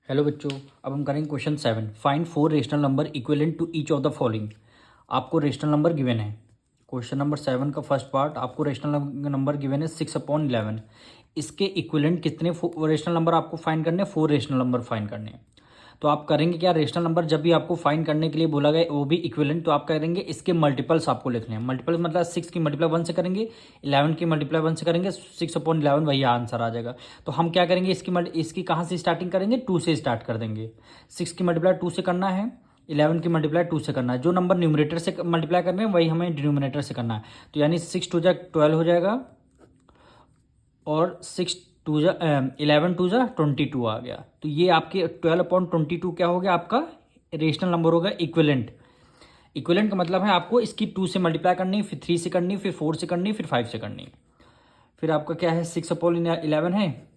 Hello बच्चों, अब हम करेंगे question 7। Find 4 rational number equivalent to each of the following. आपको रेशनल नंबर गिवन है। क्वेश्चन नंबर 7 का फर्स्ट पार्ट, आपको रेशनल नंबर गिवन है 6/11। इसके इक्विवेलेंट कितने रेशनल नंबर आपको फाइंड करने हैं? 4 रेशनल नंबर फाइंड करने हैं। तो आप करेंगे क्या, रेशनल नंबर जब भी आपको फाइंड करने के लिए बोला गया वो भी इक्विवेलेंट, तो आप करेंगे इसके मल्टीपल्स आपको लिखने हैं। मल्टीपल मतलब 6 की मल्टीप्लाई 1 से करेंगे, 11 की मल्टीप्लाई 1 से करेंगे, 6/11 वही आंसर आ जाएगा। तो हम क्या करेंगे, इसकी कहाँ से स्टार्टिंग करेंगे? 2 से स्टार्ट कर देंगे। 6 की मल्टीप्लाई 2 से करना है, 11 की मल्टीप्लाई 2 से करना है। जो नंबर न्यूमरेटर से मल्टीप्लाई करने हैं वही हमें डिनोमिनेटर से करना है। तो यानी 6 2 12 हो जाएगा और 11 2 22 आ गया। तो ये आपके 12/22 क्या हो गया? आपका रेशनल नंबर होगा इक्विवेलेंट। इक्विवेलेंट का मतलब है आपको इसकी 2 से मल्टीप्लाई करनी, फिर 3 से करनी, फिर 4 से करनी, फिर 5 से करनी। फिर आपका क्या है, 6/11 है,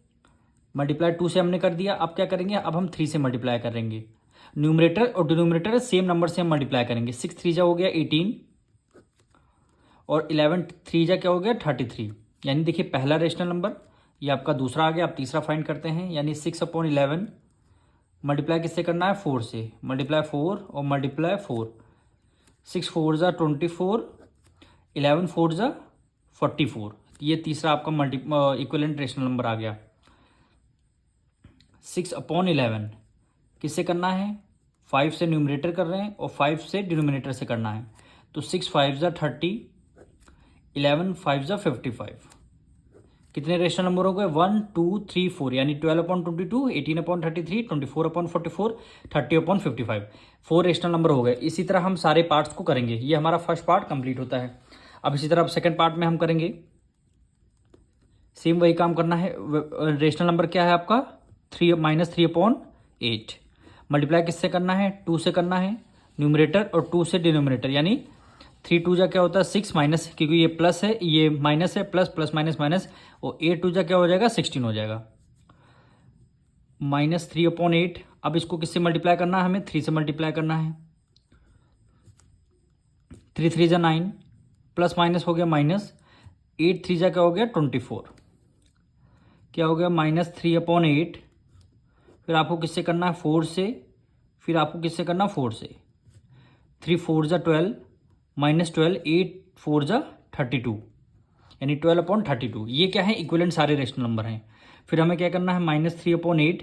मल्टीप्लाई 2 से हमने कर दिया। अब क्या करेंगे, अब हम 3 से मल्टीप्लाई करेंगे। न्यूमरेटर और डिनोमिनेटर सेम नंबर से हम मल्टीप्लाई करेंगे। 6 3 हो गया 18 और 11 3 क्या हो गया 33। यानी देखिए पहला रेशनल नंबर ये आपका दूसरा आ गया। आप तीसरा फाइंड करते हैं, यानी 6/11 मल्टीप्लाई किससे करना है? 4 से। मल्टीप्लाई 4 और मल्टीप्लाई 4, 6 4 24, 11 4 44। ये तीसरा आपका इक्विवेलेंट रेशनल नंबर आ गया। 6/11 किससे करना है? 5 से न्यूमरेटर कर रहे हैं और 5 से डिनोमिनेटर से करना है। तो 6 5 30, 11 5 55। कितने रेशनल नंबर हो गए? 1 2 3 4, यानी 12/22, 18/33, 24/44, 30/55। 4 रेशनल नंबर हो गए। इसी तरह हम सारे पार्ट्स को करेंगे। ये हमारा फर्स्ट पार्ट कंप्लीट होता है। अब इसी तरह सेकंड पार्ट में हम करेंगे, सेम वही काम करना है। रेशनल नंबर क्या है आपका? 3-3/8। मल्टीप्लाई किससे करना है? 2 से करना है न्यूमरेटर और 2 से डिनोमिनेटर, यानी 3 2 क्या होता है 6 माइनस, क्योंकि ये प्लस है ये माइनस है, प्लस प्लस माइनस माइनस, और 8 2 क्या हो जाएगा 16 हो जाएगा। -3/8। अब इसको किससे मल्टीप्लाई करना है? हमें 3 से मल्टीप्लाई करना है। 3 3 9, प्लस माइनस हो गया माइनस, 8 3 क्या हो गया 24। क्या हो गया -3/8। फिर आपको किससे करना है? 4 से। फिर आपको किससे करना? 4 से। 3 4 12, -12, 8 4 32, यानी 12/32। ये क्या है? इक्विवेलेंट सारे रेशनल नंबर हैं। फिर हमें क्या करना है? -3/8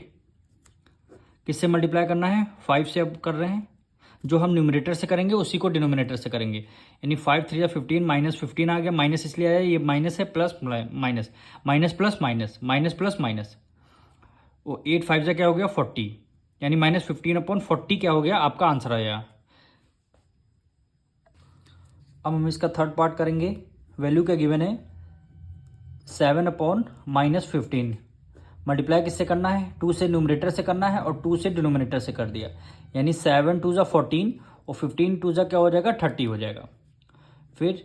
किससे मल्टीप्लाई करना है? 5 से अब कर रहे हैं। जो हम न्यूमरेटर से करेंगे उसी को डिनोमिनेटर से करेंगे, यानी 5 3 15, -15 आ गया। माइनस इसलिए आया, ये माइनस है, plus minus, minus plus minus, minus plus minus. वो 8 5 क्या हो गया 40, यानी -15/40 क्या हो गया आपका आंसर आया। अब हम इसका थर्ड पार्ट करेंगे। वैल्यू क्या गिवन है? 7/-15। मल्टीप्लाई किससे करना है? 2 से न्यूमरेटर से करना है और 2 से डिनोमिनेटर से कर दिया, यानी 7 2 14 और 15 2 क्या हो जाएगा 30 हो जाएगा। फिर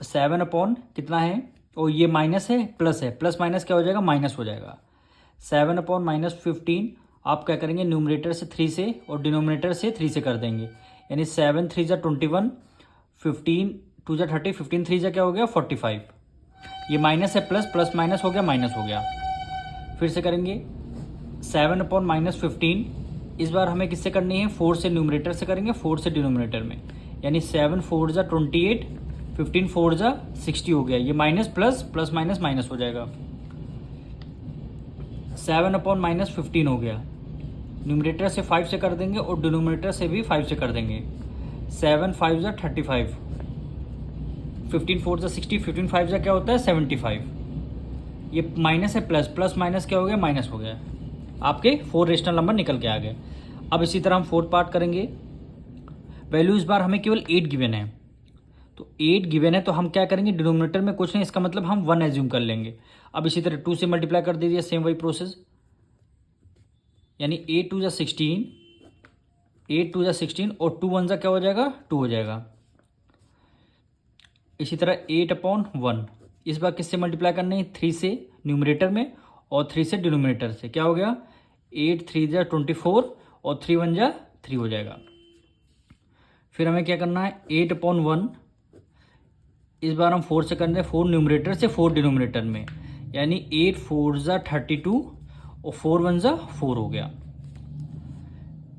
7/ कितना है? और ये माइनस है प्लस है, प्लस माइनस क्या हो जाएगा माइनस हो जाएगा। 7/-15 आप क्या करेंगे? न्यूमरेटर से 3 से और डिनोमिनेटर से 3 से कर देंगे, यानी 7 3 21, 15 2 30, 15 3 क्या हो गया 45। ये माइनस है, प्लस प्लस माइनस हो गया माइनस हो गया। फिर से करेंगे 7/-15। इस बार हमें किससे करनी है? 4 से न्यूमरेटर से करेंगे, 4 से डिनोमिनेटर में, यानी 7 4 28, 15 4 60 हो गया। ये minus plus plus minus minus हो जाएगा। 7/-15 हो गया। न्यूमरेटर से 5 से कर देंगे और डिनोमिनेटर से भी 5 से कर देंगे। 7 5 35, 15 4 60, 15 5 क्या होता है 75। ये माइनस है, प्लस प्लस माइनस क्या हो गया माइनस हो गया। आपके 4 रेशनल नंबर निकल के आ गए। अब इसी तरह हम फोर्थ पार्ट करेंगे। वैल्यू इस बार हमें केवल 8 गिवन है, तो 8 गिवन है तो हम क्या करेंगे? डिनोमिनेटर में कुछ नहीं, इसका मतलब हम 1 एज्यूम कर लेंगे। अब इसी तरह 2 से मल्टीप्लाई कर दीजिए, सेम वही प्रोसेस, यानी 8 2 16, 8 2 16 और 2 1 क्या हो जाएगा 2 हो जाएगा। इसी तरह 8/1 इस बार किससे मल्टीप्लाई करनी है? 3 से न्यूमरेटर में और 3 से डिनोमिनेटर से। क्या हो गया 8 3 24 और 3 1 3 हो जाएगा। फिर हमें क्या करना है? 8/1 इस बार हम 4 से कर रहे हैं, 4 न्यूमरेटर से 4 डिनोमिनेटर में, यानी 8 4 32 और 4 वन ज़ा 4 हो गया।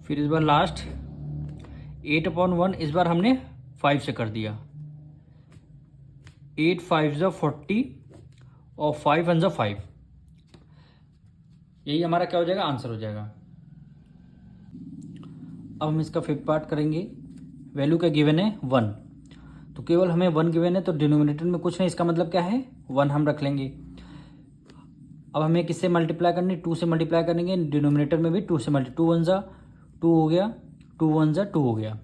फिर इस बार लास्ट 8/1 इस बार हमने 5 से कर दिया। 8 5 ज़ा 40 और 5 वन ज़ा 5। यही हमारा क्या हो जाएगा, आंसर हो जाएगा। अब हम इसका फिफ्थ पार्ट करेंगे। वैल्यू क्या गिवन है 1, तो केवल हमें 1 गिवन है तो डिनोमिनेटर में कुछ नहीं, इसका मतलब क्या है 1 हम रख लेंगे। अब हमें किससे मल्टीप्लाई करनी, 2 से मल्टीप्लाई करेंगे। डिनोमिनेटर में भी 2 से मल्टी 2 वन ज़ा 2 हो गया, 2 वन ज़ा 2 हो गया।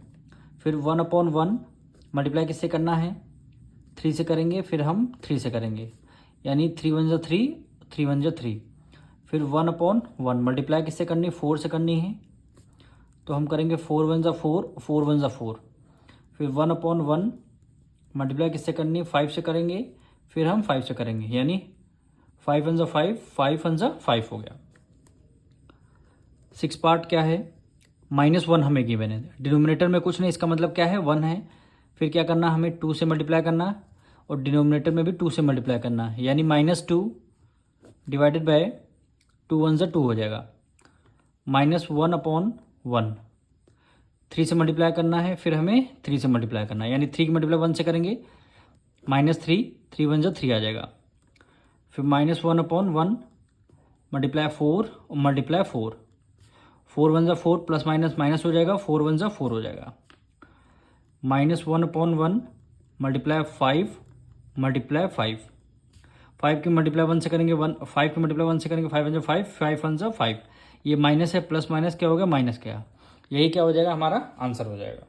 फिर 1/1 मल्टीप्लाई किससे करना है, 3 से करेंगे, फिर हम 3 से करेंगे, यानी 3 वन ज़ा 3, 3 वन ज़ा 3। फिर 1/1 मल्टीप्लाई किससे करनी, 4 से करनी है, तो हम करेंगे 4 वन ज़ा 4, 4 वन ज़ा 4। फिर 1/1 मल्टीप्लाई किससे करनी, 5 से करेंगे, फिर हम 5 से करेंगे, यानी 5 वन ज़ा 5, 5 वन ज़ा 5 हो गया। 6 पार्ट क्या है, -1 हमें गिवन है, डिनोमिनेटर में कुछ नहीं, इसका मतलब क्या है 1 है। फिर क्या करना, हमें 2 से मल्टीप्लाई करना और डिनोमिनेटर में भी 2 से मल्टीप्लाई करना है, यानी -2 डिवाइडेड बाय 2 वन ज़ा 2 हो जाएगा। -1/1 3 से मल्टीप्लाई करना है, फिर हमें 3 से मल्टीप्लाई करना है, यानी 3 की मल्टीप्लाई 1 से करेंगे, -3, 3 वन ज़ा 3 आ जाएगा। फिर -1/1 मल्टीप्लाई 4 और मल्टीप्लाई 4, 4 वन ज़ा 4 प्लस माइनस माइनस हो जाएगा, 4 वन ज़ा 4 हो जाएगा। -1/1 मल्टीप्लाई 5 मल्टीप्लाई 5, 5 की मल्टीप्लाई 1 से करेंगे 1, 5 की मल्टीप्लाई 1 से करेंगे 5 वन ज़ा 5, 5 वन ज़ा 5। ये माइनस है, प्लस माइनस क्या हो गया, माइनस क्या, यही क्या हो जाएगा, हमारा आंसर हो जाएगा।